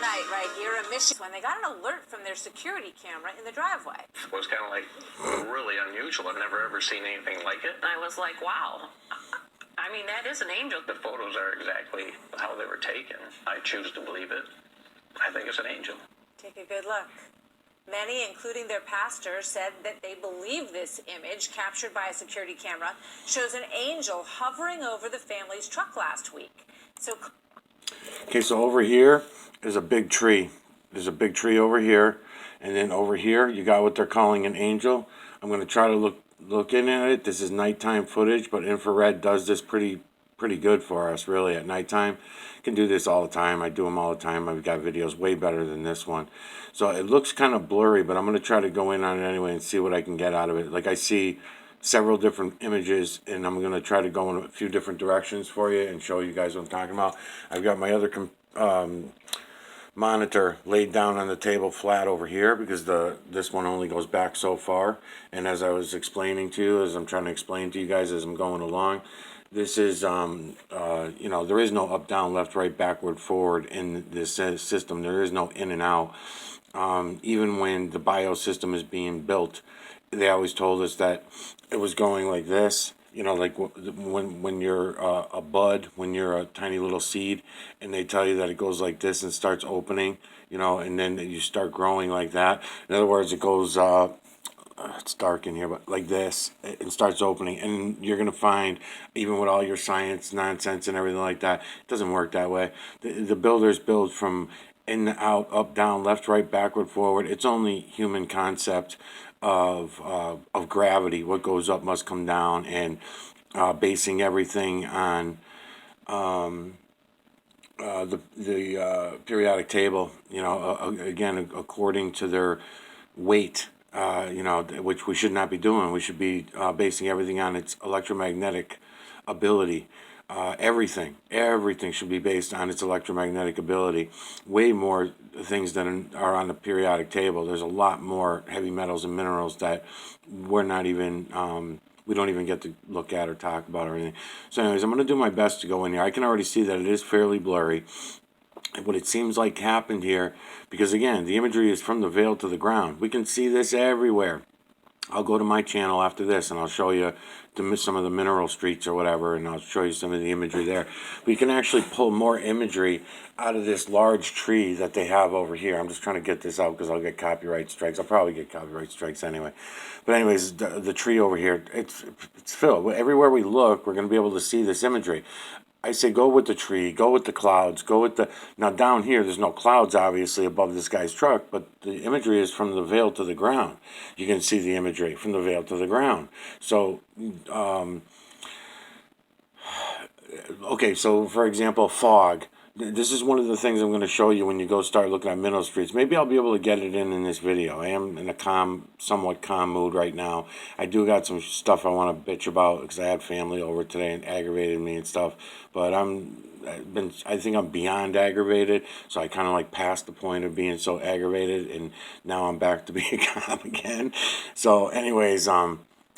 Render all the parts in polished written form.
night right here, a mission when they got an alert from their security camera in the driveway. It was kind of like really unusual. I've never ever seen anything like it. I was like, wow. I mean, that is an angel. The photos are exactly how they were taken. I choose to believe it. I think it's an angel. Take a good look. Many, including their pastor, said that they believe this image, captured by a security camera, shows an angel hovering over the family's truck last week. Okay, so over here is a big tree. There's a big tree over here, and then over here you got what they're calling an angel. I'm going to try to look in at it. This is nighttime footage, but infrared does this pretty good for us, really, at nighttime. You can do this all the time. I do them all the time. I've got videos way better than this one. So it looks kind of blurry, but I'm going to try to go in on it anyway and see what I can get out of it. Like, I see several different images, and I'm going to try to go in a few different directions for you and show you guys what I'm talking about. I've got my other monitor laid down on the table flat over here because this one only goes back so far. And as I was explaining to you, as I'm trying to explain to you guys as I'm going along, this is, you know, there is no up, down, left, right, backward, forward in this system. There is no in and out. Even when the BIOS system is being built, they always told us that it was going like this. You know, like when you're a bud, when you're a tiny little seed, and they tell you that it goes like this and starts opening, you know, and then you start growing like that. In other words, it goes, it's dark in here, but like this, it starts opening. And you're going to find, even with all your science nonsense and everything like that, it doesn't work that way. The builders build from in, out, up, down, left, right, backward, forward. It's only human concept of gravity. What goes up must come down, and basing everything on the periodic table, you know, again, according to their weight, you know, which we should not be doing. We should be basing everything on its electromagnetic ability. Everything should be based on its electromagnetic ability. Way more things that are on the periodic table. There's a lot more heavy metals and minerals that we're not even, we don't even get to look at or talk about or anything. So anyways, I'm going to do my best to go in here. I can already see that it is fairly blurry. What it seems like happened here, because again, the imagery is from the veil to the ground. We can see this everywhere. I'll go to my channel after this and I'll show you some of the mineral streets or whatever, and I'll show you some of the imagery there. We can actually pull more imagery out of this large tree that they have over here. I'm just trying to get this out because I'll get copyright strikes. I'll probably get copyright strikes anyway. But anyways, the tree over here, it's filled. Everywhere we look, we're going to be able to see this imagery. I say go with the tree, go with the clouds, go with the... Now down here, there's no clouds, obviously, above this guy's truck, but the imagery is from the veil to the ground. You can see the imagery from the veil to the ground. So, okay, so for example, fog. This is one of the things I'm going to show you when you go start looking at mineral streets. Maybe I'll be able to get it in this video. I am in a somewhat calm mood right now. I do got some stuff I want to bitch about because I had family over today and aggravated me and stuff. But I think I'm beyond aggravated, so I kind of like passed the point of being so aggravated, and now I'm back to being calm again. So anyways,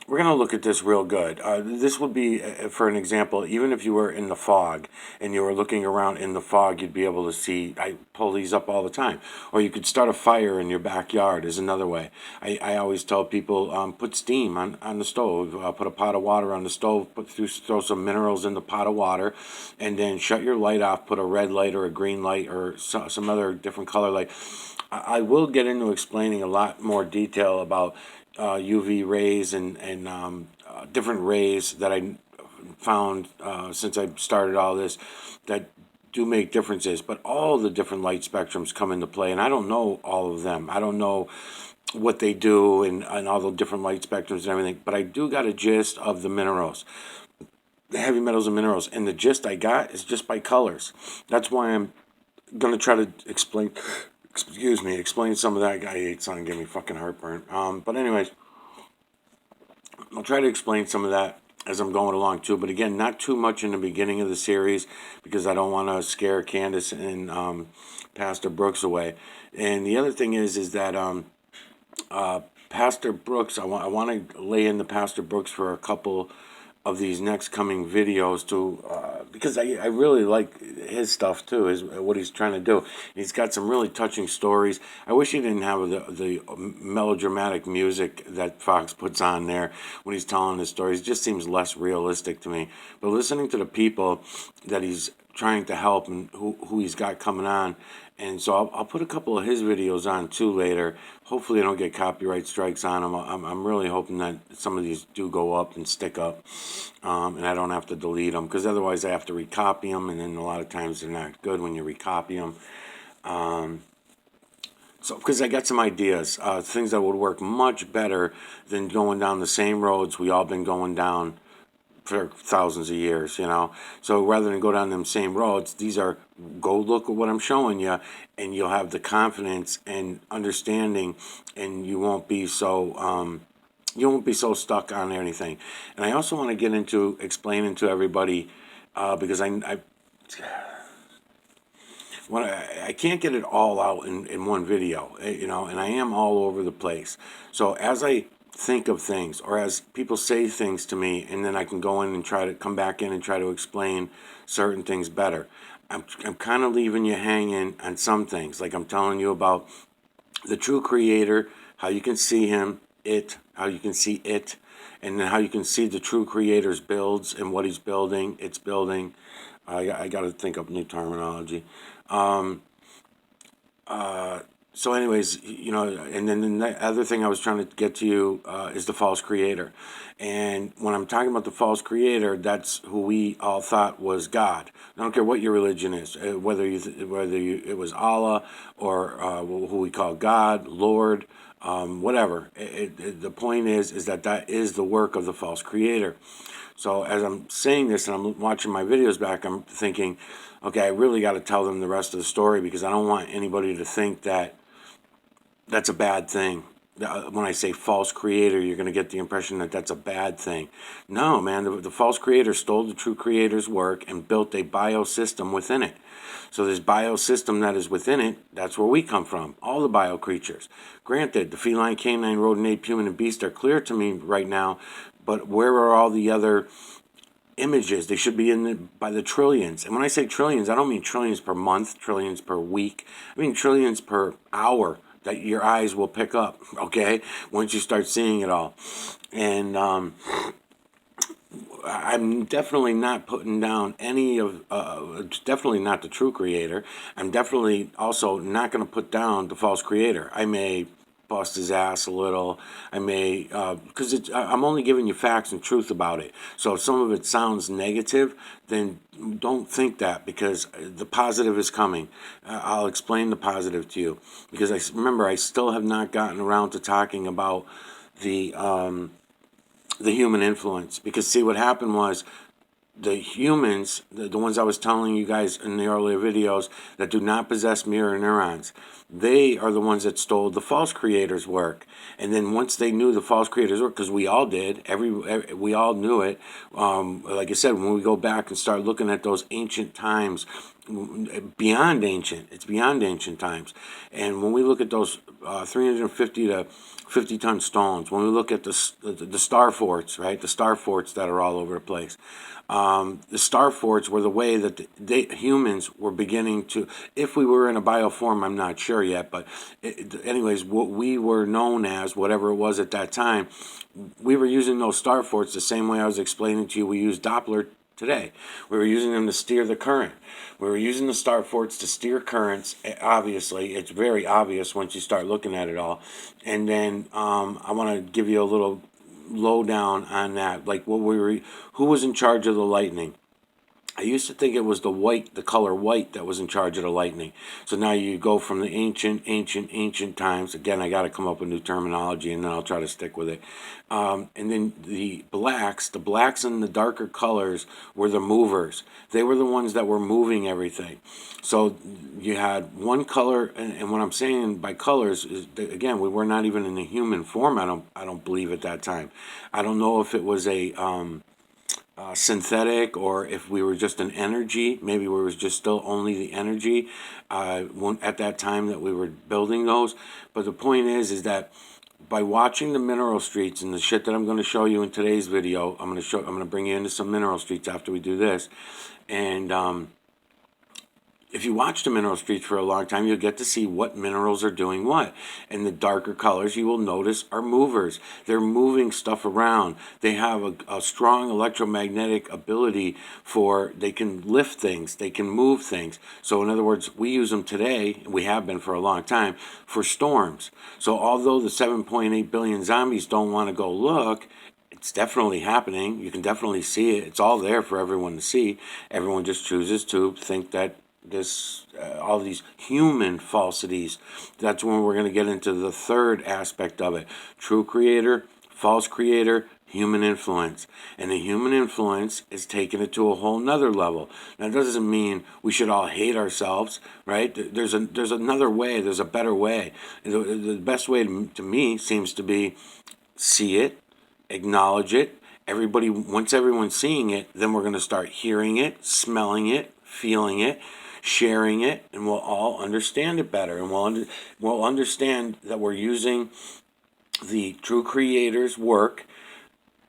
we're going to look at this real good. This would be, for an example, even if you were in the fog and you were looking around in the fog, you'd be able to see. I pull these up all the time. Or you could start a fire in your backyard is another way. I always tell people, put steam on the stove. Put a pot of water on the stove, throw some minerals in the pot of water, and then shut your light off, put a red light or a green light or some other different color light. I will get into explaining a lot more detail about UV rays and different rays that I found since I started all this that do make differences. But all the different light spectrums come into play, and I don't know all of them. I don't know what they do and all the different light spectrums and everything, but I do got a gist of the minerals, the heavy metals and minerals, and the gist I got is just by colors. That's why I'm going to try to explain some of that. I ate something, gave me fucking heartburn. But anyways, I'll try to explain some of that as I'm going along too. But again, not too much in the beginning of the series because I don't want to scare Candace and Pastor Brooks away. And the other thing is that Pastor Brooks, I want to lay into Pastor Brooks for a couple of these next coming videos to because I really like his stuff too, his what he's trying to do. He's got some really touching stories. I wish he didn't have the melodramatic music that Fox puts on there when he's telling his stories. It just seems less realistic to me. But listening to the people that he's trying to help and who he's got coming on. And so I'll put a couple of his videos on too later. Hopefully I don't get copyright strikes on them. I'm really hoping that some of these do go up and stick up, and I don't have to delete them, because otherwise I have to recopy them, and then a lot of times they're not good when you recopy them. So, because I got some ideas, things that would work much better than going down the same roads we all been going down for thousands of years, you know. So rather than go down them same roads, these are, go look at what I'm showing you, and you'll have the confidence and understanding, and you won't be so stuck on anything. And I also want to get into explaining to everybody, because when I can't get it all out in one video, you know, and I am all over the place. So as I think of things, or as people say things to me, and then I can go in and try to come back in and try to explain certain things better. I'm kind of leaving you hanging on some things, like I'm telling you about the true creator, how you can see him, how you can see it, and then how you can see the true creator's builds and what he's building, it's building. I got to think of new terminology. So anyways, you know, and then the other thing I was trying to get to you is the false creator. And when I'm talking about the false creator, that's who we all thought was God. I don't care what your religion is, whether it was Allah or who we call God, Lord, whatever. The point is that is the work of the false creator. So as I'm saying this and I'm watching my videos back, I'm thinking, okay, I really got to tell them the rest of the story, because I don't want anybody to think that that's a bad thing. When I say false creator, you're going to get the impression that that's a bad thing. No, man, the false creator stole the true creator's work and built a biosystem within it. So this biosystem that is within it, that's where we come from, all the bio creatures. Granted, the feline, canine, rodent, ape, human, and beast are clear to me right now, but where are all the other images? They should be by the trillions. And when I say trillions, I don't mean trillions per month, trillions per week. I mean trillions per hour that your eyes will pick up, okay, once you start seeing it all. And I'm definitely not putting down any of, definitely not the true creator. I'm definitely also not going to put down the false creator. I may bust his ass a little. I may, because I'm only giving you facts and truth about it. So if some of it sounds negative, then don't think that, because the positive is coming. I'll explain the positive to you, because I still have not gotten around to talking about the human influence. Because see, what happened was, the humans, the ones I was telling you guys in the earlier videos that do not possess mirror neurons, they are the ones that stole the false creator's work. And then once they knew the false creator's work, because we all did, we all knew it. Like I said, when we go back and start looking at those ancient times, beyond ancient, it's beyond ancient times. And when we look at those 350 to 50-ton stones, when we look at the star forts, right, the star forts that are all over the place, the star forts were the way that humans were beginning to, if we were in a bioform, I'm not sure yet, but anyways, what we were known as, whatever it was at that time, we were using those star forts the same way I was explaining to you we use Doppler today. We were using them to steer the current. We were using the star forts to steer currents. Obviously, it's very obvious once you start looking at it all. And then I want to give you a little lowdown on that, like who was in charge of the lightning. I used to think it was the color white that was in charge of the lightning. So now you go from the ancient times. Again, I got to come up with new terminology, and then I'll try to stick with it. And then the blacks and the darker colors were the movers. They were the ones that were moving everything. So you had one color, and what I'm saying by colors is, again, we were not even in the human form. I don't believe at that time. I don't know if it was a synthetic, or if we were just an energy. Maybe we was just still only the energy at that time that we were building those. But the point is that by watching the mineral streets and the shit that I'm going to show you in today's video, I'm going to bring you into some mineral streets after we do this. And if you watch the mineral streets for a long time, you'll get to see what minerals are doing what. And the darker colors you will notice are movers. They're moving stuff around. They have a strong electromagnetic ability they can lift things, they can move things. So in other words, we use them today, we have been for a long time, for storms. So although the 7.8 billion zombies don't want to go look, it's definitely happening. You can definitely see it. It's all there for everyone to see. Everyone just chooses to think that all these human falsities. That's when we're going to get into the third aspect of it: true creator, false creator, human influence. And the human influence is taking it to a whole nother level. Now, that doesn't mean we should all hate ourselves, right? There's another way. There's a better way. The best way to me seems to be see it, acknowledge it. Once everyone's seeing it, then we're going to start hearing it, smelling it, feeling it, sharing it, and we'll all understand it better. And we'll understand that we're using the true creator's work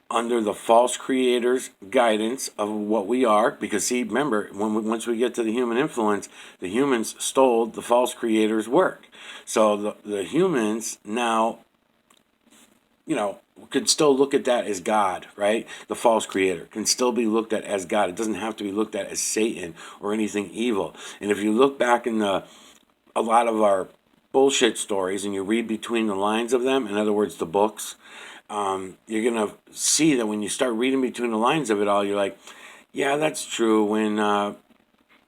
under the false creator's guidance of what we are. Because see, remember, once we get to the human influence, the humans stole the false creator's work. So the humans now, could still look at that as God, right? The false creator can still be looked at as God. It doesn't have to be looked at as Satan or anything evil. And if you look back in a lot of our bullshit stories and you read between the lines of them, in other words, the books, you're going to see that when you start reading between the lines of it all, you're like, yeah, that's true.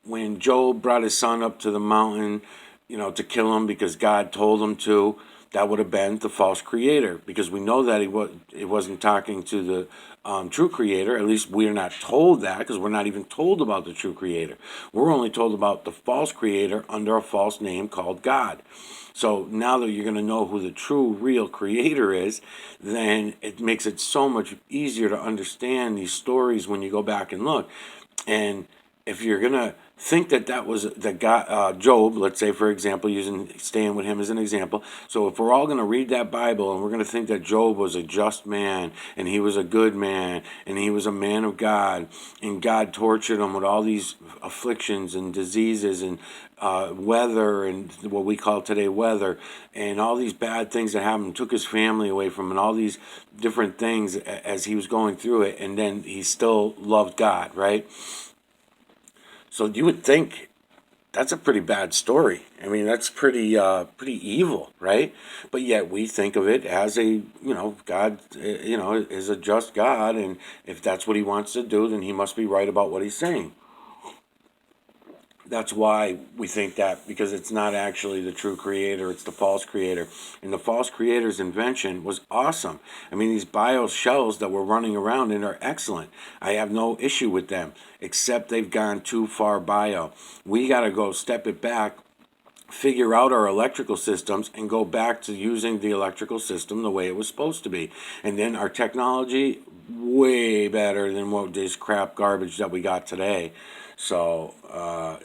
When Job brought his son up to the mountain, to kill him because God told him to, that would have been the false creator, because we know that he wasn't talking to the true creator. At least we're not told that, because we're not even told about the true creator. We're only told about the false creator under a false name called God. So now that you're going to know who the true, real creator is, then it makes it so much easier to understand these stories when you go back and look. And if you're going to think that was the God, Job, let's say, for example, staying with him as an example. So if we're all going to read that Bible and we're going to think that Job was a just man and he was a good man and he was a man of God and God tortured him with all these afflictions and diseases and weather and what we call today weather and all these bad things that happened, took his family away from him and all these different things as he was going through it, and then he still loved God, right? So you would think that's a pretty bad story. I mean, that's pretty evil, right? But yet we think of it as God, is a just God, and if that's what he wants to do, then he must be right about what he's saying. That's why we think that, because it's not actually the true creator, it's the false creator. And the false creator's invention was awesome. I mean, these bio shells that we're running around in are excellent. I have no issue with them, except they've gone too far bio. We got to go step it back, figure out our electrical systems, and go back to using the electrical system the way it was supposed to be. And then our technology, way better than what this crap garbage that we got today. So, all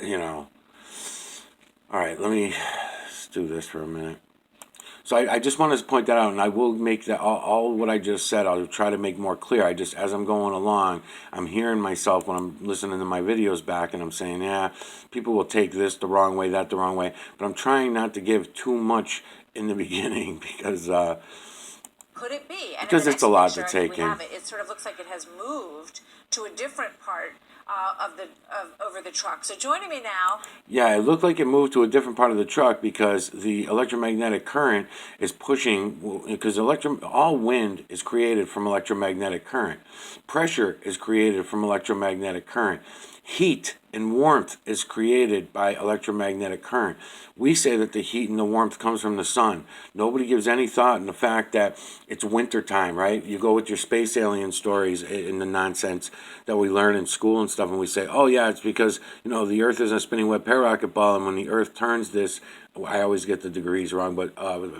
right, let me do this for a minute. So I just want to point that out, and I will make that all what I just said, I'll try to make more clear. As I'm going along, I'm hearing myself when I'm listening to my videos back, and I'm saying, yeah, people will take this the wrong way, that the wrong way. But I'm trying not to give too much in the beginning because... could it be? And because it's a lot to take in. It sort of looks like it has moved to a different part over the truck. So joining me now. Yeah, it looked like it moved to a different part of the truck because the electromagnetic current is pushing, because all wind is created from electromagnetic current. Pressure is created from electromagnetic current. Heat and warmth is created by electromagnetic current. We say that the heat and the warmth comes from the sun. Nobody gives any thought in the fact that it's winter time, right? You go with your space alien stories and the nonsense that we learn in school and stuff, and we say, oh yeah, it's because, the Earth is a spinning wet pararocket ball, and when the Earth turns this, I always get the degrees wrong, but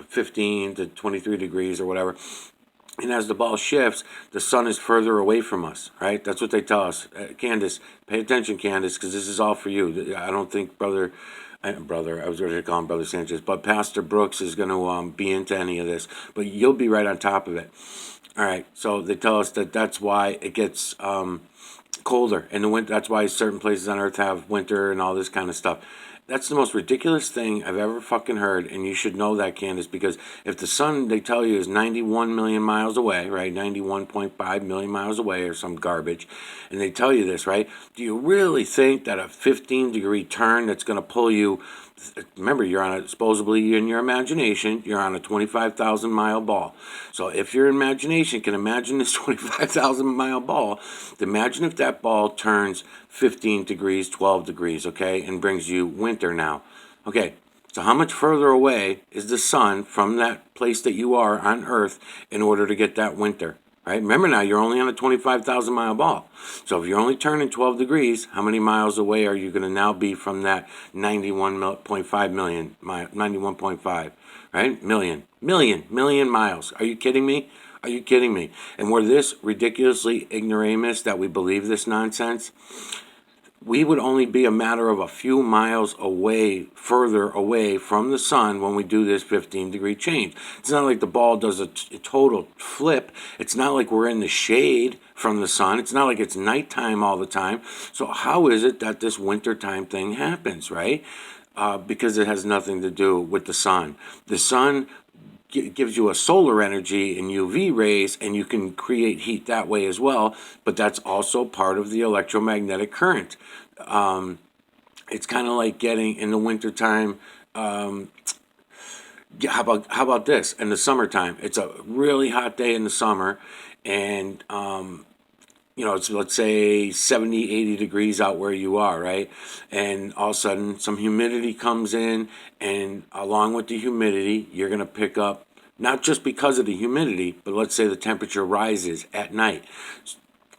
15 to 23 degrees or whatever, and as the ball shifts, the sun is further away from us, right? That's what they tell us. Candace, pay attention, Candace, because this is all for you. I don't think Brother brother. I was ready to call him Brother Sanchez, but Pastor Brooks is going to be into any of this. But you'll be right on top of it. All right. So they tell us that that's why it gets colder in the winter. That's why certain places on Earth have winter and all this kind of stuff. That's the most ridiculous thing I've ever fucking heard, and you should know that, Candace, because if the sun, they tell you, is 91 million miles away, right, 91.5 million miles away or some garbage, and they tell you this, right, do you really think that a 15-degree turn that's going to pull you, remember, you're on a, supposedly in your imagination, you're on a 25,000 mile ball. So if your imagination can imagine this 25,000 mile ball, imagine if that ball turns 15 degrees, 12 degrees, okay, and brings you winter now. Okay, so how much further away is the sun from that place that you are on Earth in order to get that winter? Right? Remember now, you're only on a 25,000 mile ball. So if you're only turning 12 degrees, how many miles away are you going to now be from that 91.5 million, 91.5, right? Million miles. Are you kidding me? Are you kidding me? And we're this ridiculously ignoramus that we believe this nonsense. We would only be a matter of a few miles away, further away from the sun when we do this 15-degree change. It's not like the ball does a total flip. It's not like we're in the shade from the sun. It's not like it's nighttime all the time. So how is it that this wintertime thing happens, right? Because it has nothing to do with the sun. The sun gives you a solar energy and UV rays, and you can create heat that way as well, but that's also part of the electromagnetic current. It's kind of like getting in the wintertime. How about this? In the summertime, it's a really hot day in the summer, and it's, let's say 70, 80 degrees out where you are, right? And all of a sudden some humidity comes in, and along with the humidity, you're going to pick up, not just because of the humidity, but let's say the temperature rises at night.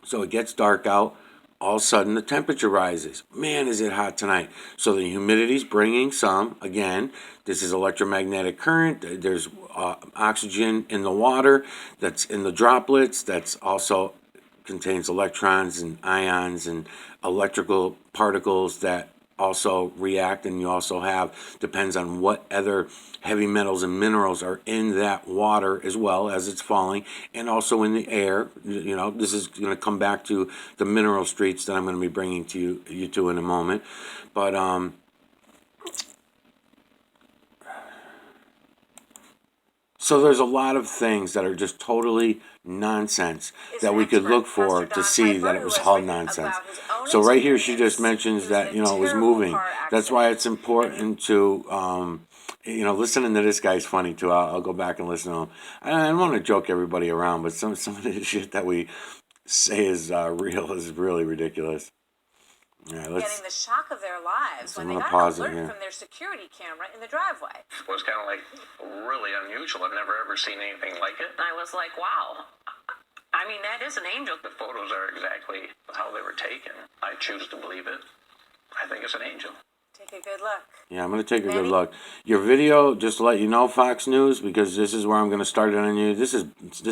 So it gets dark out. All of a sudden the temperature rises. Man, is it hot tonight. So the humidity's bringing some, again, this is electromagnetic current. There's oxygen in the water that's in the droplets. That's also contains electrons and ions and electrical particles that also react, and you also have, depends on what other heavy metals and minerals are in that water as well as it's falling, and also in the air. This is going to come back to the mineral streets that I'm going to be bringing to you to in a moment. But so there's a lot of things that are just totally nonsense that we could look for to see that it was all nonsense. So right here she just mentions that, it was moving. That's why it's important to, listening to this guy's funny too. I'll go back and listen to him. I don't want to joke everybody around, but some of the shit that we say is real is really ridiculous. Yeah, getting the shock of their lives when they got an alert from their security camera in the driveway. It was kind of like really unusual. I've never ever seen anything like it. I was like, wow. I mean, that is an angel. The photos are exactly how they were taken. I choose to believe it. I think it's an angel. Take a good look. Yeah, I'm going to take a good look. Your video, just to let you know, Fox News, because this is where I'm going to start it on you. This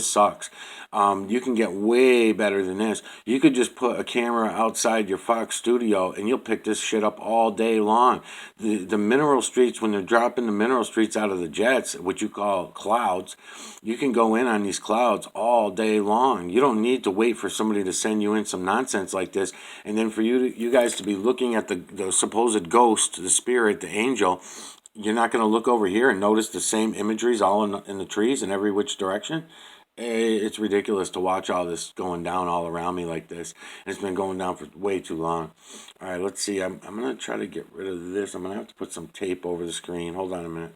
sucks. You can get way better than this. You could just put a camera outside your Fox studio, and you'll pick this shit up all day long. The mineral streets, when they're dropping the mineral streets out of the jets, what you call clouds, you can go in on these clouds all day long. You don't need to wait for somebody to send you in some nonsense like this, and then for you guys to be looking at the supposed ghost, the spirit, the angel. You're not going to look over here and notice the same imageries all in the trees in every which direction. It's ridiculous to watch all this going down all around me like this. And it's been going down for way too long. All right, let's see. I'm going to try to get rid of this. I'm going to have to put some tape over the screen. Hold on a minute.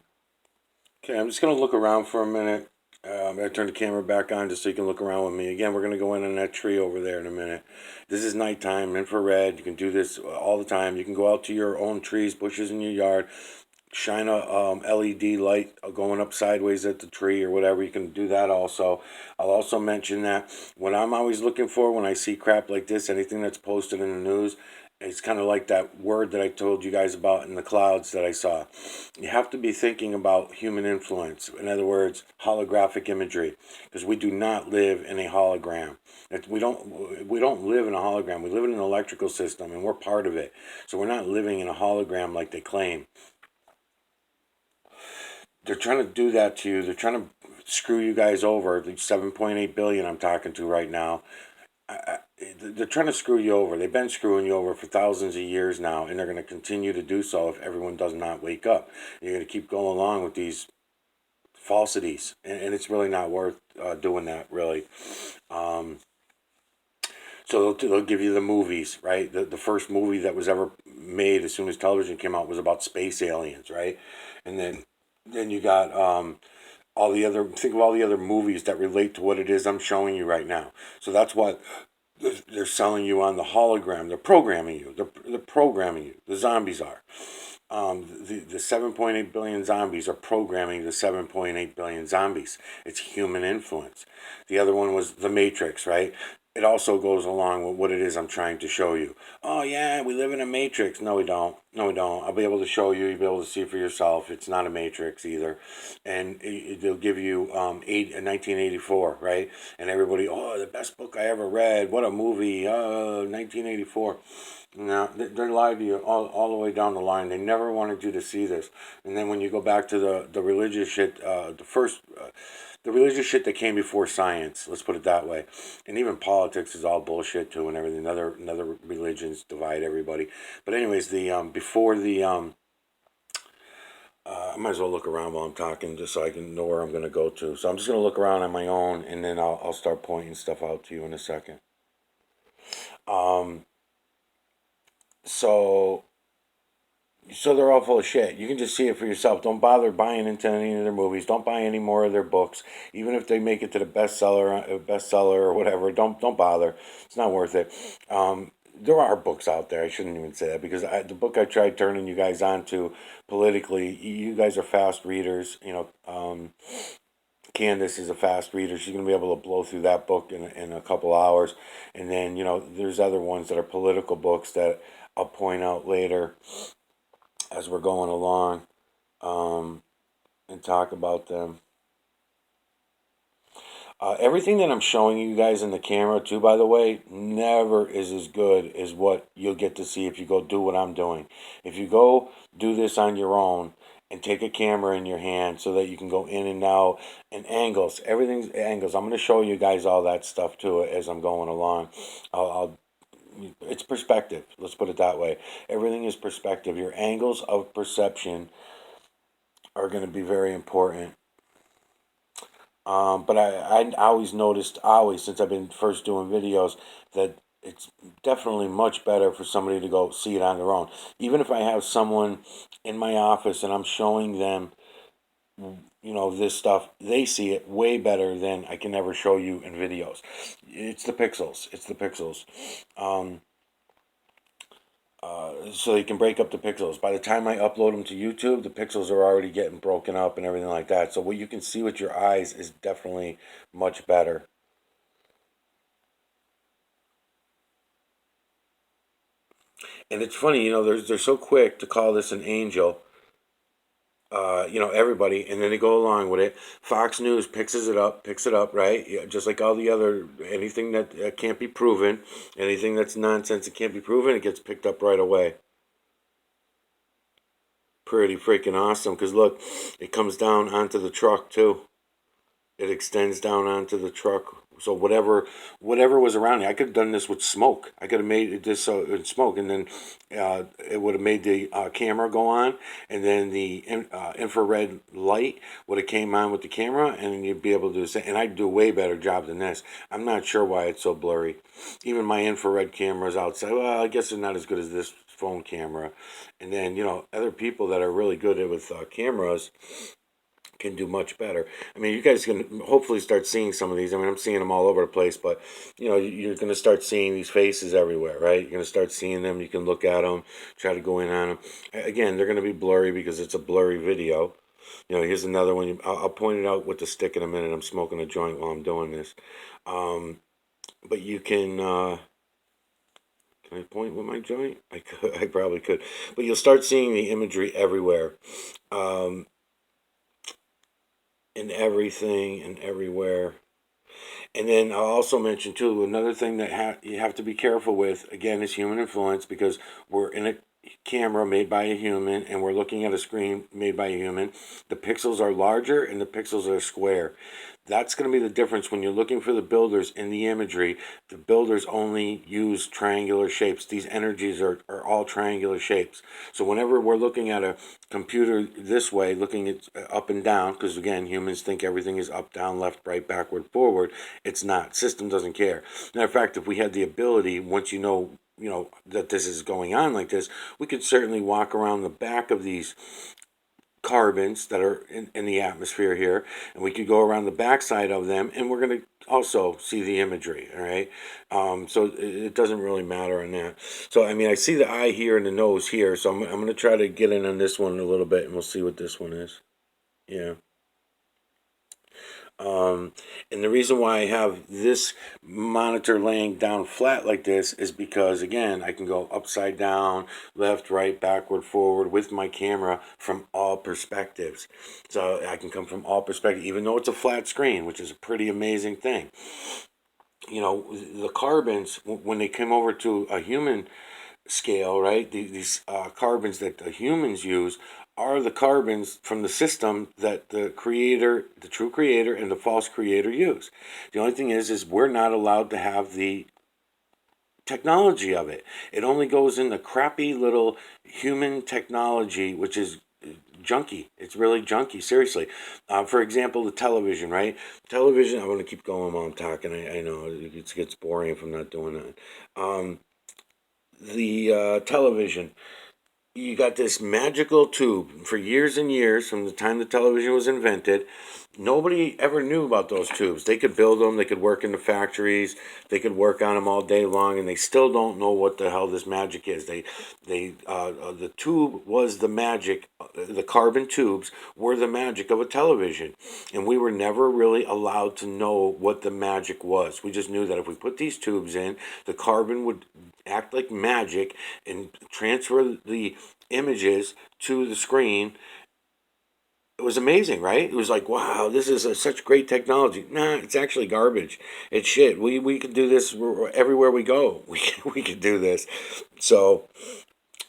Okay, I'm just going to look around for a minute. I'm going to turn the camera back on just so you can look around with me. Again, we're going to go in on that tree over there in a minute. This is nighttime, infrared. You can do this all the time. You can go out to your own trees, bushes in your yard, shine a LED light going up sideways at the tree or whatever. You can do that also. I'll also mention that what I'm always looking for when I see crap like this, anything that's posted in the news, It's kind of like that word that I told you guys about in the clouds that I saw. You have to be thinking about human influence. In other words, holographic imagery, because we do not live in a hologram. We don't live in a hologram. We live in an electrical system, and we're part of it. So we're not living in a hologram like they claim. They're trying to do that to you. They're trying to screw you guys over. The 7.8 billion I'm talking to right now. They're trying to screw you over. They've been screwing you over for thousands of years now, and they're going to continue to do so if everyone does not wake up. You're going to keep going along with these falsities, and it's really not worth doing that, really. So they'll give you the movies, right? The first movie that was ever made as soon as television came out was about space aliens, right? And then you got all the other, think of all the other movies that relate to what it is I'm showing you right now. So that's what they're selling you on the hologram. They're programming you. They're programming you. The zombies are. The 7.8 billion zombies are programming the 7.8 billion zombies. It's human influence. The other one was The Matrix, right? It also goes along with what it is I'm trying to show you. Oh, yeah, we live in a matrix. No, we don't. No, we don't. I'll be able to show you. You'll be able to see for yourself. It's not a matrix either. And they'll give you 1984, right? And everybody, oh, the best book I ever read. What a movie. 1984. No, they're lying to you all the way down the line. They never wanted you to see this. And then when you go back to the religious shit, the religious shit that came before science, let's put it that way. And even politics is all bullshit too, and everything. Another religions divide everybody. But anyways, before the I might as well look around while I'm talking just so I can know where I'm going to go to. So I'm just going to look around on my own, and then I'll start pointing stuff out to you in a second. So they're all full of shit. You can just see it for yourself. Don't bother buying into any of their movies. Don't buy any more of their books, even if they make it to the bestseller or whatever. Don't bother. It's not worth it. There are books out there. I shouldn't even say that because the book I tried turning you guys on to politically. You guys are fast readers. Candace is a fast reader. She's going to be able to blow through that book in a couple hours. And then, there's other ones that are political books that I'll point out later as we're going along and talk about them. Everything that I'm showing you guys in the camera, too, by the way, never is as good as what you'll get to see if you go do what I'm doing. If you go do this on your own and take a camera in your hand so that you can go in and out and angles, everything's angles. I'm going to show you guys all that stuff, too, as I'm going along. It's perspective. Let's put it that way. Everything is perspective. Your angles of perception are going to be very important. But I always noticed, since I've been first doing videos, that it's definitely much better for somebody to go see it on their own. Even if I have someone in my office and I'm showing them, this stuff, they see it way better than I can ever show you in videos. It's the pixels. So you can break up the pixels. By the time I upload them to YouTube, the pixels are already getting broken up and everything like that. So what you can see with your eyes is definitely much better. And it's funny, they're so quick to call this an angel. Everybody, and then they go along with it. Fox News picks it up, right? Yeah, just like all the other, anything that can't be proven, anything that's nonsense that can't be proven, it gets picked up right away. Pretty freaking awesome, because look, it comes down onto the truck too. It extends down onto the truck. So whatever was around it, I could have done this with smoke. I could have made this in smoke, and then it would have made the camera go on, and then the infrared light would have came on with the camera, and then you'd be able to do this. And I'd do a way better job than this. I'm not sure why it's so blurry. Even my infrared cameras outside, well, I guess they're not as good as this phone camera. And then other people that are really good with cameras can do much better. I mean, you guys can hopefully start seeing some of these. I mean, I'm seeing them all over the place, but you're going to start seeing these faces everywhere, right? You're going to start seeing them. You can look at them, try to go in on them. Again, they're going to be blurry because it's a blurry video. Here's another one. I'll point it out with the stick in a minute. I'm smoking a joint while I'm doing this. But you can Can I point with my joint? I could. I probably could. But you'll start seeing the imagery everywhere, um, and everything and everywhere. And then I'll also mention too, another thing that you have to be careful with, again, is human influence, because we're in a camera made by a human and we're looking at a screen made by a human. The pixels are larger and the pixels are square. That's going to be the difference when you're looking for the builders in the imagery. The builders only use triangular shapes. These energies are all triangular shapes. So whenever we're looking at a computer this way, looking at up and down, because again, humans think everything is up, down, left, right, backward, forward. It's not. System doesn't care. Matter of fact, if we had the ability, once you know that this is going on like this, we could certainly walk around the back of these carbons that are in the atmosphere here, and we could go around the backside of them, and we're going to also see the imagery. All right, so it doesn't really matter on that. So I mean, I see the eye here and the nose here, so I'm going to try to get in on this one a little bit, and we'll see what this one is. Yeah. And the reason why I have this monitor laying down flat like this is because, again, I can go upside down, left, right, backward, forward with my camera from all perspectives. So I can come from all perspectives, even though it's a flat screen, which is a pretty amazing thing. You know, the carbons, when they came over to a human scale, right? These carbons that the humans use are the carbons from the system that the creator, the true creator, and the false creator use. The only thing is we're not allowed to have the technology of it. It only goes in the crappy little human technology, which is junky. It's really junky, seriously. For example, the television, right? Television, I'm going to keep going while I'm talking. I know it gets boring if I'm not doing that. The television, you got this magical tube for years and years from the time the television was invented. Nobody ever knew about those tubes. They could build them, they could work in the factories, they could work on them all day long, and they still don't know what the hell this magic is. The tube was the magic. The carbon tubes were the magic of a television, and we were never really allowed to know what the magic was. We just knew that if we put these tubes in, the carbon would act like magic and transfer the images to the screen. It was amazing, right? It was like, wow, this is such great technology. Nah, it's actually garbage. It's shit. We could do this everywhere we go. We could do this. So,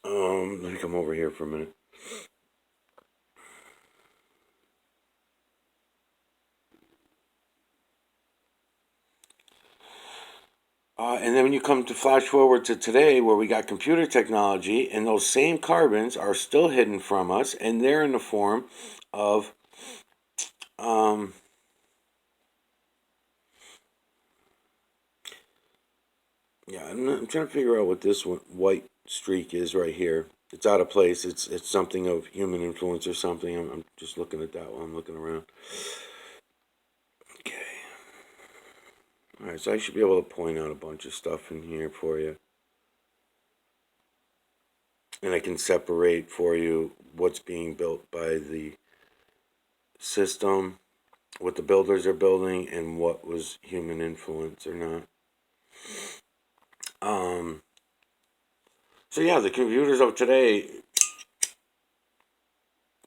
let me come over here for a minute. And then when you come to flash forward to today, where we got computer technology, and those same carbons are still hidden from us, and they're in the form of, yeah, I'm trying to figure out what this white streak is right here. It's out of place. It's something of human influence or something. I'm just looking at that while I'm looking around. Okay. All right, so I should be able to point out a bunch of stuff in here for you. And I can separate for you what's being built by the system, what the builders are building, and what was human influence or not. So yeah, the computers of today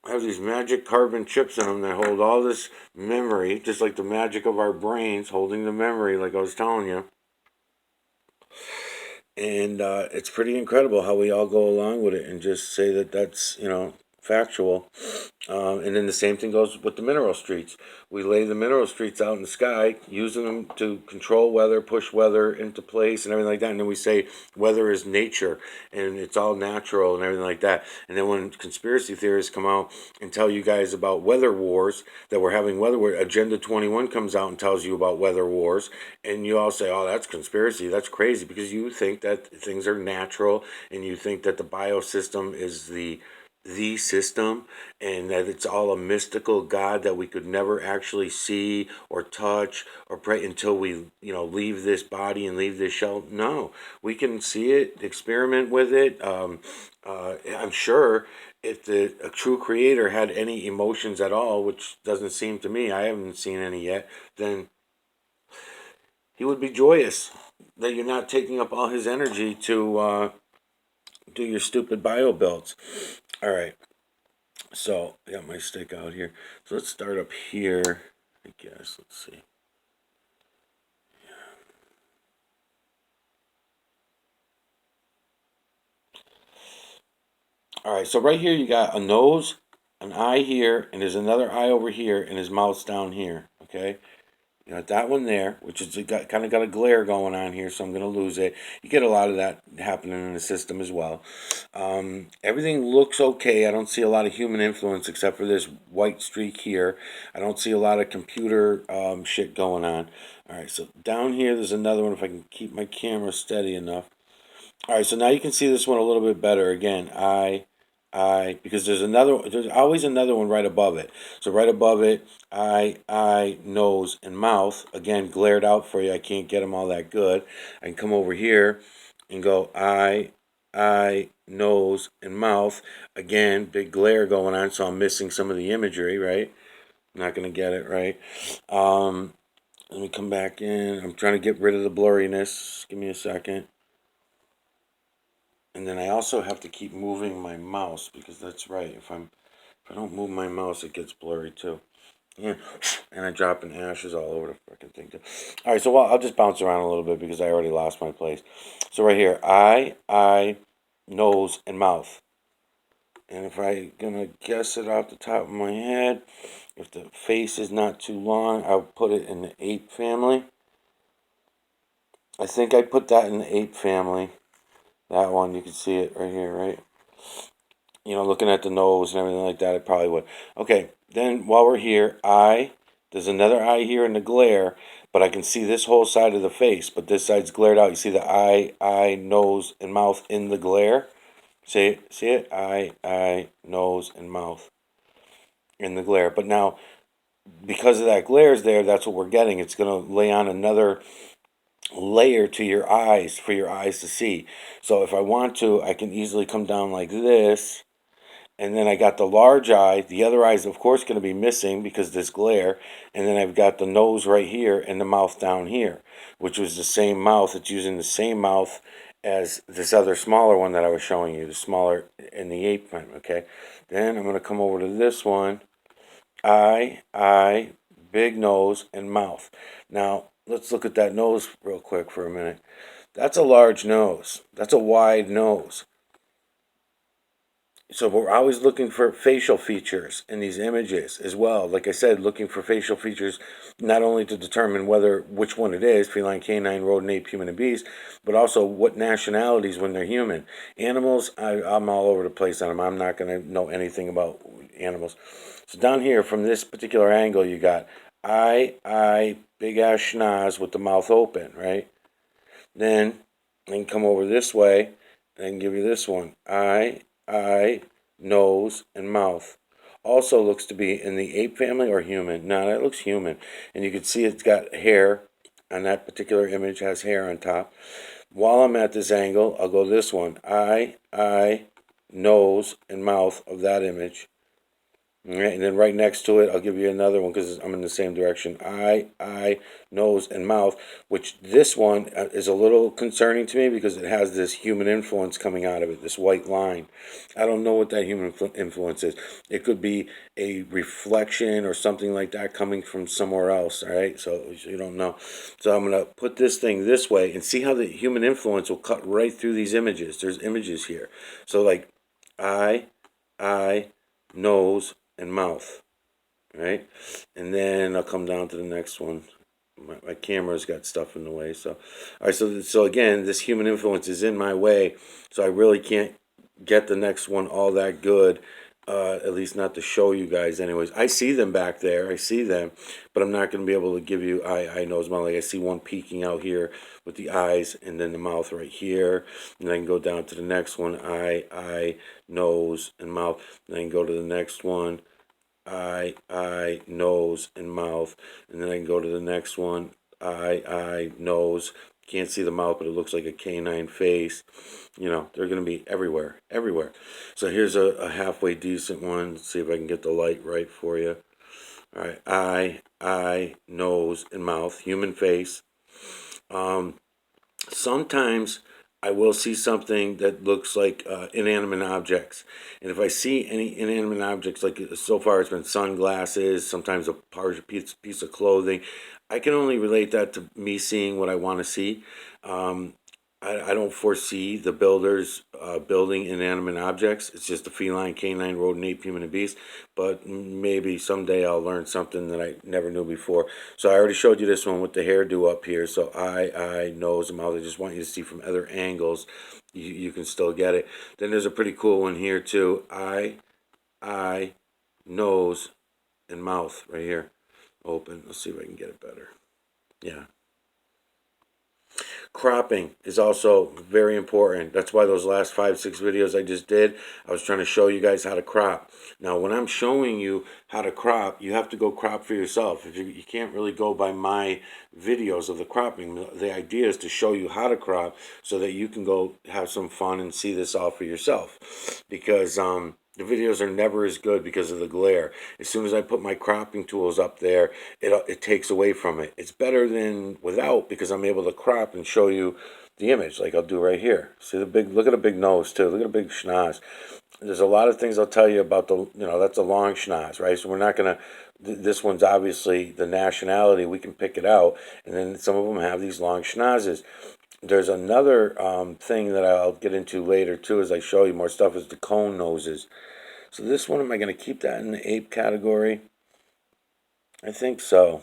have these magic carbon chips in them that hold all this memory, just like the magic of our brains holding the memory, like I was telling you. And it's pretty incredible how we all go along with it and just say that that's, factual. And then the same thing goes with the mineral streets. We lay the mineral streets out in the sky, using them to control weather, push weather into place, and everything like that. And then we say weather is nature, and it's all natural, and everything like that. And then when conspiracy theorists come out and tell you guys about weather wars, that we're having weather wars, Agenda 21 comes out and tells you about weather wars, and you all say, oh, that's conspiracy, that's crazy, because you think that things are natural, and you think that the biosystem is the system, and that it's all a mystical God that we could never actually see or touch or pray until we leave this body and leave this shell. No, we can see it, experiment with it. I'm sure if a true creator had any emotions at all, which doesn't seem to me, I haven't seen any yet, then he would be joyous. that you're not taking up all his energy to do your stupid bio builds. All right. So I got my stick out here. So let's start up here. I guess. Let's see. All right. So right here you got a nose, an eye here, and there's another eye over here, and his mouth's down here. Okay. You got that one there, which is kind of got a glare going on here, so I'm going to lose it. You get a lot of that happening in the system as well. Everything looks okay. I don't see a lot of human influence except for this white streak here. I don't see a lot of computer shit going on. All right, so down here there's another one if I can keep my camera steady enough. All right, so now you can see this one a little bit better. Again, because there's always another one right above it. So right above it, eye, nose, and mouth. Again, glared out for you. I can't get them all that good. I can come over here and go eye, nose, and mouth. Again, big glare going on, so I'm missing some of the imagery, right? I'm not going to get it right. Let me come back in. I'm trying to get rid of the blurriness. Give me a second. And then I also have to keep moving my mouse because that's right. If I don't move my mouse, it gets blurry too. Yeah, and I'm dropping ashes all over the freaking thing too. All right, so I'll just bounce around a little bit because I already lost my place. So right here, eye, nose, and mouth. And if I'm gonna guess it off the top of my head, if the face is not too long, I'll put it in the ape family. I think I put that in the ape family. That one, you can see it right here, right? You know, looking at the nose and everything like that, I probably would. Okay, then while we're here, there's another eye here in the glare, but I can see this whole side of the face, but this side's glared out. You see the eye, nose, and mouth in the glare? See it? Eye, nose, and mouth in the glare. But now, because of that glare is there, that's what we're getting. It's going to lay on another layer to your eyes for your eyes to see. So if I want to, I can easily come down like this. And then I got the large eye. The other eye is, of course, going to be missing because this glare. And then I've got the nose right here and the mouth down here, which was the same mouth. It's using the same mouth as this other smaller one that I was showing you, the smaller in the ape one, okay? Then I'm going to come over to this one. Eye, big nose, and mouth. Now, let's look at that nose real quick for a minute. That's a large nose. That's a wide nose. So we're always looking for facial features in these images as well. Like I said, looking for facial features not only to determine which one it is, feline, canine, rodent, ape, human, and beast, but also what nationalities when they're human. Animals, I'm all over the place on them. I'm not going to know anything about animals. So down here, from this particular angle, you got eye, big ass schnoz with the mouth open, right? Then I can come over this way and I can give you this one. Eye, nose, and mouth. Also looks to be in the ape family or human. No, that looks human. And you can see it's got hair. On that particular image has hair on top. While I'm at this angle, I'll go this one. Eye, nose, and mouth of that image. All right, and then right next to it, I'll give you another one because I'm in the same direction. Eye, nose, and mouth, which this one is a little concerning to me because it has this human influence coming out of it, this white line. I don't know what that human influence is. It could be a reflection or something like that coming from somewhere else, all right? So you don't know. So I'm going to put this thing this way and see how the human influence will cut right through these images. There's images here. So like eye, nose, and mouth, right? And then I'll come down to the next one. My camera's got stuff in the way, so all right. So again, this human influence is in my way, so I really can't get the next one all that good. At least not to show you guys. Anyways, I see them back there. I see them, but I'm not going to be able to give you eye, nose, mouth. Like I see one peeking out here with the eyes, and then the mouth right here. And I can go down to the next one. Eye, nose, and mouth. And I can go to the next one. Eye, nose, and mouth. And then I can go to the next one. Eye, nose. Can't see the mouth, but it looks like a canine face. You know, they're going to be everywhere. So here's a halfway decent one. Let's see if I can get the light right for you. All right, eye, nose, and mouth. Human face. Sometimes I will see something that looks like inanimate objects. And if I see any inanimate objects, like so far it's been sunglasses, sometimes a piece of clothing, I can only relate that to me seeing what I want to see. Um, I don't foresee the builders building inanimate objects. It's just a feline, canine, rodent, ape, human, and beast. But maybe someday I'll learn something that I never knew before. So I already showed you this one with the hairdo up here. So eye, nose, and mouth. I just want you to see from other angles. You can still get it. Then there's a pretty cool one here too. Eye, nose, and mouth right here. Open. Let's see if I can get it better. Yeah. Cropping is also very important. That's why those last 5-6 videos I just did, I was trying to show you guys how to crop. Now when I'm showing you how to crop, you have to go crop for yourself. If you can't really go by my videos of the cropping. The idea is to show you how to crop so that you can go have some fun and see this all for yourself. Because the videos are never as good because of the glare. As soon as I put my cropping tools up there, it takes away from it. It's better than without because I'm able to crop and show you the image like I'll do right here. See the big, look at a big nose too. Look at a big schnoz. There's a lot of things I'll tell you about that's a long schnoz, right? So we're not going to, this one's obviously the nationality. We can pick it out. And then some of them have these long schnozes. There's another thing that I'll get into later too as I show you more stuff is the cone noses. So this one, am I going to keep that in the ape category? I think so.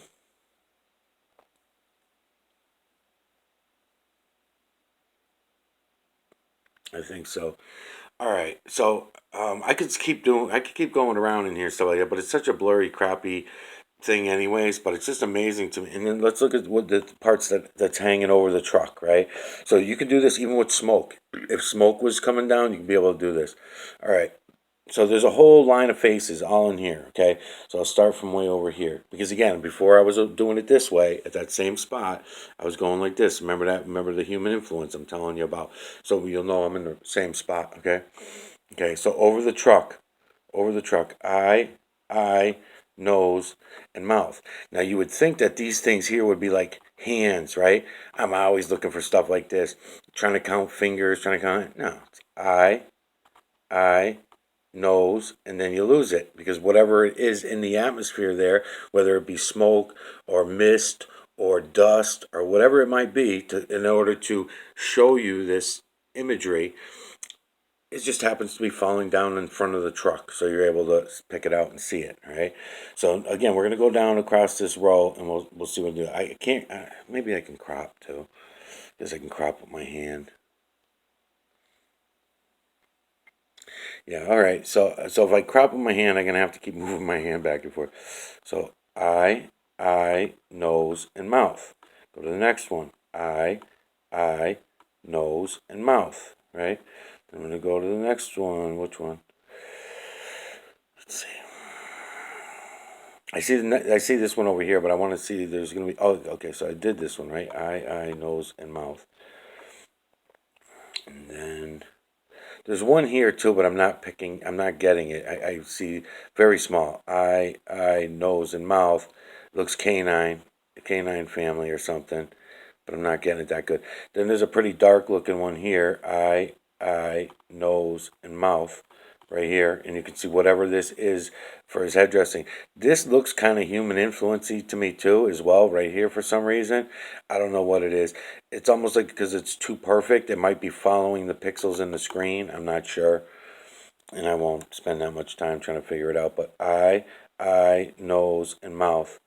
I think so. All right. So I could keep going around in here stuff like that, but it's such a blurry, crappy thing anyways, but it's just amazing to me. And then let's look at what the parts that's hanging over the truck, right? So you can do this even with smoke. If smoke was coming down, you can be able to do this. All right. So there's a whole line of faces all in here, okay? So I'll start from way over here. Because again, before I was doing it this way, at that same spot, I was going like this. Remember that? Remember the human influence I'm telling you about. So you'll know I'm in the same spot, okay? Okay, so over the truck, eye, nose, and mouth. Now you would think that these things here would be like hands, right? I'm always looking for stuff like this. Trying to count fingers, trying to count, no. It's eye, nose, and then you lose it because whatever it is in the atmosphere there, whether it be smoke or mist or dust or whatever it might be, in order to show you this imagery, it just happens to be falling down in front of the truck, so you're able to pick it out and see it. All right. So again, we're gonna go down across this row, and we'll see what we do. I can't. Maybe I can crop too, because I can crop with my hand. Yeah, all right. So if I crop with my hand, I'm gonna have to keep moving my hand back and forth. So eye, nose, and mouth. Go to the next one. Eye, nose, and mouth. Right. I'm gonna go to the next one. Which one? Let's see. I see this one over here, but I want to see. There's gonna be. Oh, okay. So I did this one, right? Eye, nose, and mouth. And then. There's one here too, but I'm not getting it. I see very small. Eye, nose, and mouth. Looks canine, a canine family or something, but I'm not getting it that good. Then there's a pretty dark looking one here. Eye, nose, and mouth. Right here, and you can see whatever this is for his headdressing. This looks kind of human influencey to me too, as well. Right here, for some reason, I don't know what it is. It's almost like because it's too perfect, it might be following the pixels in the screen. I'm not sure, and I won't spend that much time trying to figure it out. But eye, nose, and mouth.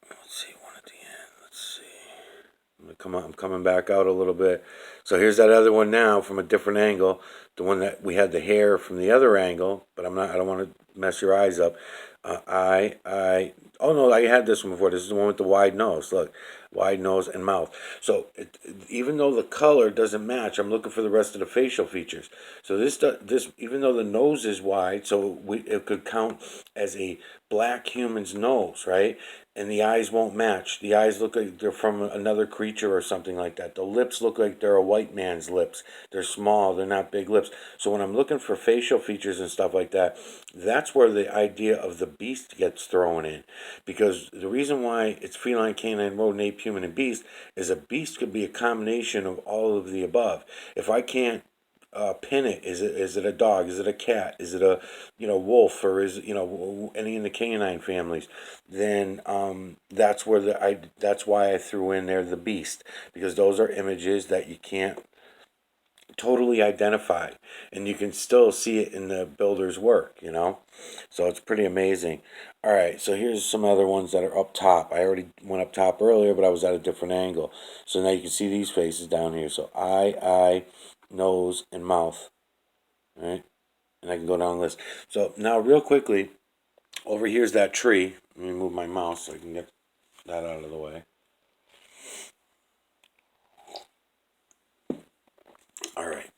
Let's see one at the end. Let's see. I'm coming back out a little bit. So here's that other one now from a different angle. The one that we had the hair from the other angle, but I don't want to mess your eyes up. Oh no, I had this one before. This is the one with the wide nose. Look, wide nose and mouth. So even though the color doesn't match, I'm looking for the rest of the facial features. So this even though the nose is wide, so it could count as a black human's nose, right? And the eyes won't match. The eyes look like they're from another creature or something like that. The lips look like they're a white white man's lips. They're small, they're not big lips. So when I'm looking for facial features and stuff like that, that's where the idea of the beast gets thrown in. Because the reason why it's feline, canine, rodent, ape, human, and beast is a beast could be a combination of all of the above. If I can't pin it, is it a dog? Is it a cat? Is it a wolf? Or is it any in the canine families? Then that's where that's why I threw in there the beast, because those are images that you can't totally identify, and you can still see it in the builder's work. So it's pretty amazing. All right, so here's some other ones that are up top. I already went up top earlier, but I was at a different angle. So now you can see these faces down here. So eye, nose, and mouth. All right, and I can go down the list. So now real quickly, over here's that tree. Let me move my mouse so I can get that out of the way. All right.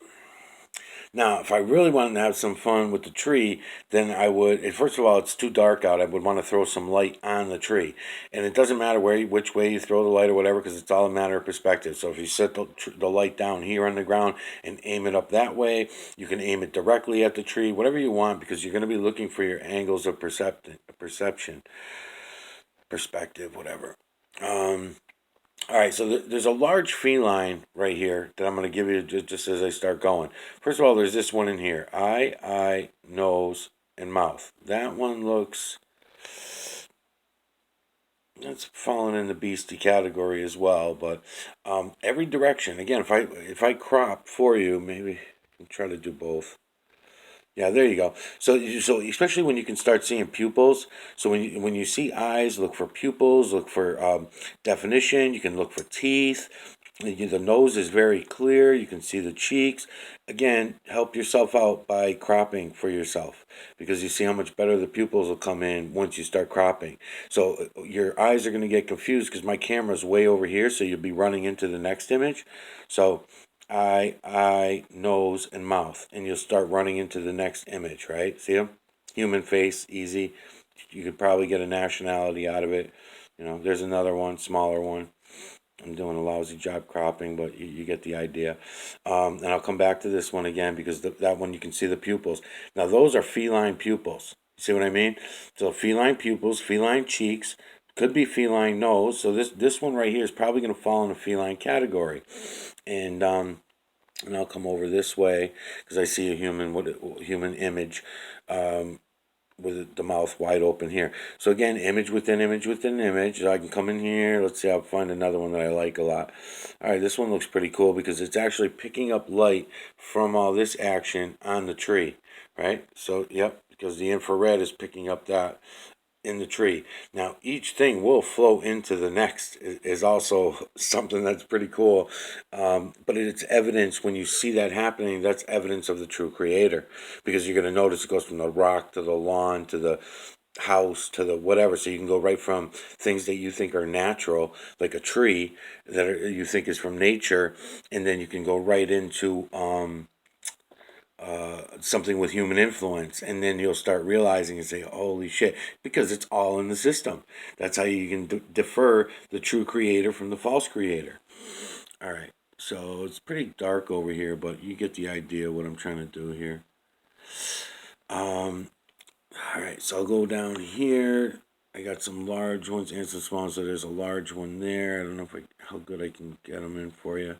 Now, if I really wanted to have some fun with the tree, then I would, first of all, it's too dark out. I would want to throw some light on the tree. And it doesn't matter which way you throw the light or whatever, because it's all a matter of perspective. So if you set the light down here on the ground and aim it up that way, you can aim it directly at the tree, whatever you want, because you're going to be looking for your angles of perception, perspective, whatever. All right, so there's a large feline right here that I'm going to give you just as I start going. First of all, there's this one in here. Eye, nose, and mouth. That one looks... That's falling in the beastie category as well, but every direction. Again, if I crop for you, maybe I'll try to do both. Yeah, there you go. So especially when you can start seeing pupils. So when you see eyes, look for pupils. Look for definition. You can look for teeth. The nose is very clear. You can see the cheeks. Again, help yourself out by cropping for yourself, because you see how much better the pupils will come in once you start cropping. So your eyes are going to get confused because my camera's way over here, so you'll be running into the next image. So eye, nose, and mouth, and you'll start running into the next image, right? See them? Human face, easy. You could probably get a nationality out of it. There's another one, smaller one. I'm doing a lousy job cropping, but you get the idea. And I'll come back to this one again, because that one you can see the pupils. Now those are feline pupils. See what I mean? So feline pupils, feline cheeks, could be feline nose. So this one right here is probably going to fall in the feline category. And I'll come over this way because I see a human image with the mouth wide open here. So again, image within image within image. So I can come in here. Let's see, I'll find another one that I like a lot. All right, this one looks pretty cool because it's actually picking up light from all this action on the tree, right? So, yep, because the infrared is picking up that in the tree. Now each thing will flow into the next is also something that's pretty cool, but it's evidence. When you see that happening, that's evidence of the true creator, because you're going to notice it goes from the rock to the lawn to the house to the whatever. So you can go right from things that you think are natural, like a tree you think is from nature, and then you can go right into something with human influence, and then you'll start realizing and say, holy shit, because it's all in the system. That's how you can defer the true creator from the false creator. All right, so it's pretty dark over here, but you get the idea what I'm trying to do here. All right, so I'll go down here. I got some large ones and some small ones, so there's a large one there. I don't know how good I can get them in for you.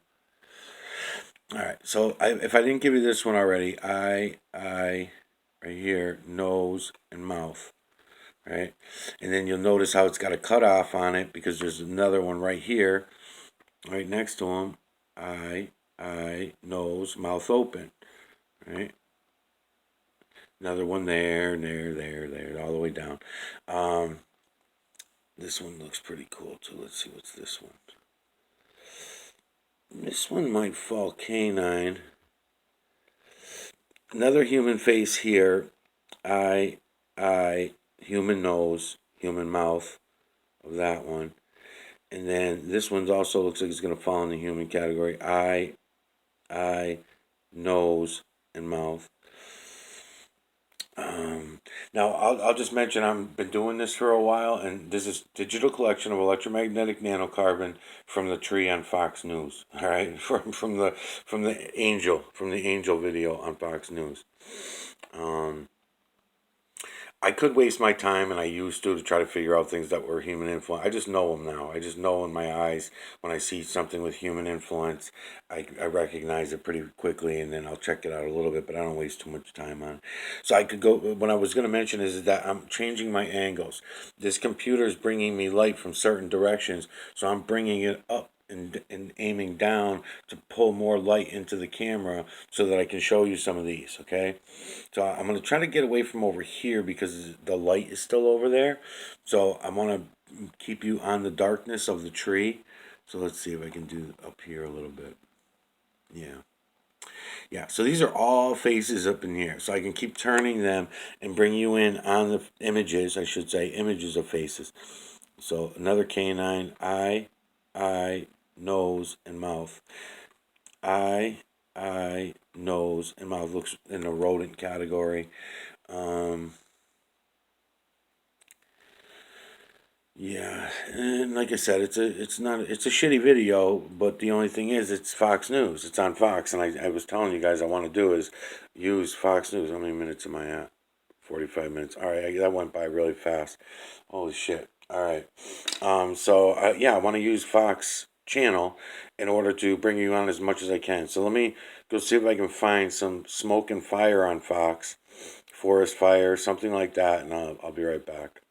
All right, so if I didn't give you this one already, eye, right here, nose, and mouth, right? And then you'll notice how it's got a cutoff on it, because there's another one right here, right next to them, eye, nose, mouth open, right? Another one there, all the way down. This one looks pretty cool too. Let's see, what's this one? This one might fall canine. Another human face here. Eye, human nose, human mouth of that one. And then this one also looks like it's going to fall in the human category. Eye, nose, and mouth. Now, I'll just mention I've been doing this for a while, and this is digital collection of electromagnetic nanocarbon from the tree on Fox News. All right, from the angel video on Fox News. Um, I could waste my time, and I used to try to figure out things that were human influence. I just know them now. I just know in my eyes when I see something with human influence, I recognize it pretty quickly, and then I'll check it out a little bit, but I don't waste too much time on it. So I could go, what I was going to mention is that I'm changing my angles. This computer is bringing me light from certain directions, so I'm bringing it up and aiming down to pull more light into the camera so that I can show you some of these, okay? So I'm going to try to get away from over here because the light is still over there. So I want to keep you on the darkness of the tree. So let's see if I can do up here a little bit. Yeah. Yeah, so these are all faces up in here. So I can keep turning them and bring you in on the images, I should say, images of faces. So another canine, eye, nose, and mouth. Eye, nose, and mouth looks in the rodent category. Um, yeah, and like I said, it's a shitty video, but the only thing is it's Fox News. It's on Fox, and I was telling you guys I want to do is use Fox News. How many minutes am I at? 45 minutes. All right, that went by really fast. Holy shit. All right. Yeah, I want to use Fox channel in order to bring you on as much as I can. So let me go see if I can find some smoke and fire on Fox, forest fire, something like that, and I'll be right back.